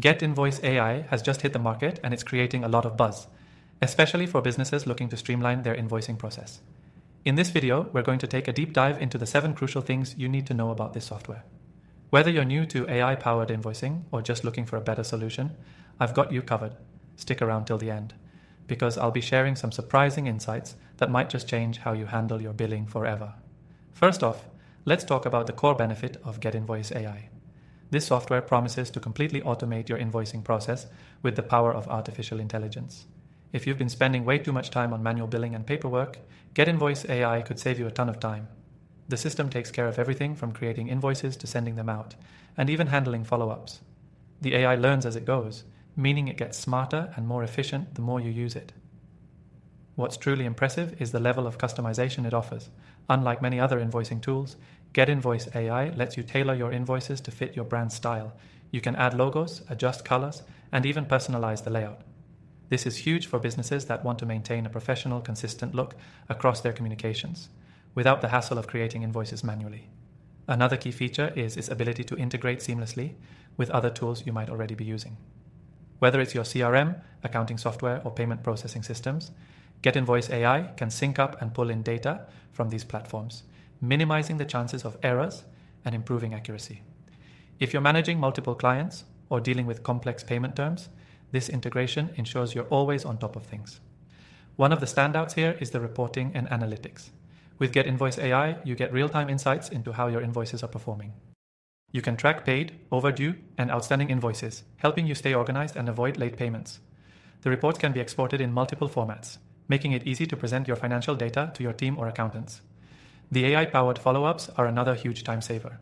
GetInvoice AI has just hit the market and it's creating a lot of buzz, especially for businesses looking to streamline their invoicing process. In this video, we're going to take a deep dive into the 7 crucial things you need to know about this software. Whether you're new to AI-powered invoicing or just looking for a better solution, I've got you covered. Stick around till the end, because I'll be sharing some surprising insights that might just change how you handle your billing forever. First off, let's talk about the core benefit of GetInvoice AI. This software promises to completely automate your invoicing process with the power of artificial intelligence. If you've been spending way too much time on manual billing and paperwork, GetInvoice AI could save you a ton of time. The system takes care of everything from creating invoices to sending them out, and even handling follow-ups. The AI learns as it goes, meaning it gets smarter and more efficient the more you use it. What's truly impressive is the level of customization it offers. Unlike many other invoicing tools, GetInvoice AI lets you tailor your invoices to fit your brand style. You can add logos, adjust colors, and even personalize the layout. This is huge for businesses that want to maintain a professional, consistent look across their communications, without the hassle of creating invoices manually. Another key feature is its ability to integrate seamlessly with other tools you might already be using. Whether it's your CRM, accounting software, or payment processing systems, GetInvoice AI can sync up and pull in data from these platforms, minimizing the chances of errors and improving accuracy. If you're managing multiple clients or dealing with complex payment terms, this integration ensures you're always on top of things. One of the standouts here is the reporting and analytics. With GetInvoice AI, you get real-time insights into how your invoices are performing. You can track paid, overdue, and outstanding invoices, helping you stay organized and avoid late payments. The reports can be exported in multiple formats, making it easy to present your financial data to your team or accountants. The AI-powered follow-ups are another huge time saver.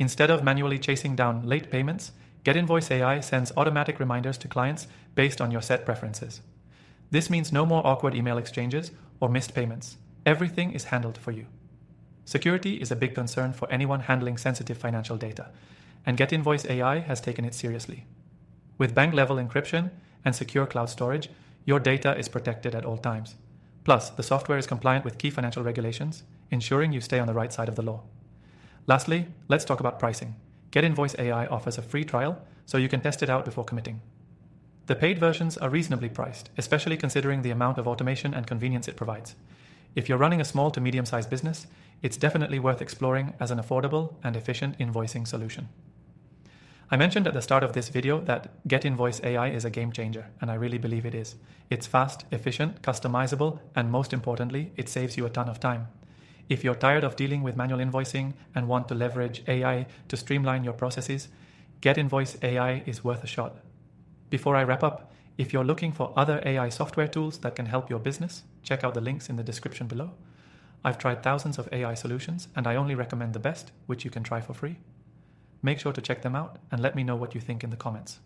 Instead of manually chasing down late payments, GetInvoice AI sends automatic reminders to clients based on your set preferences. This means no more awkward email exchanges or missed payments. Everything is handled for you. Security is a big concern for anyone handling sensitive financial data, and GetInvoice AI has taken it seriously. With bank-level encryption and secure cloud storage, your data is protected at all times. Plus, the software is compliant with key financial regulations, ensuring you stay on the right side of the law. Lastly, let's talk about pricing. GetInvoice AI offers a free trial, so you can test it out before committing. The paid versions are reasonably priced, especially considering the amount of automation and convenience it provides. If you're running a small to medium-sized business, it's definitely worth exploring as an affordable and efficient invoicing solution. I mentioned at the start of this video that GetInvoice AI is a game changer, and I really believe it is. It's fast, efficient, customizable, and most importantly, it saves you a ton of time. If you're tired of dealing with manual invoicing and want to leverage AI to streamline your processes, GetInvoice AI is worth a shot. Before I wrap up, if you're looking for other AI software tools that can help your business, check out the links in the description below. I've tried thousands of AI solutions, and I only recommend the best, which you can try for free. Make sure to check them out and let me know what you think in the comments.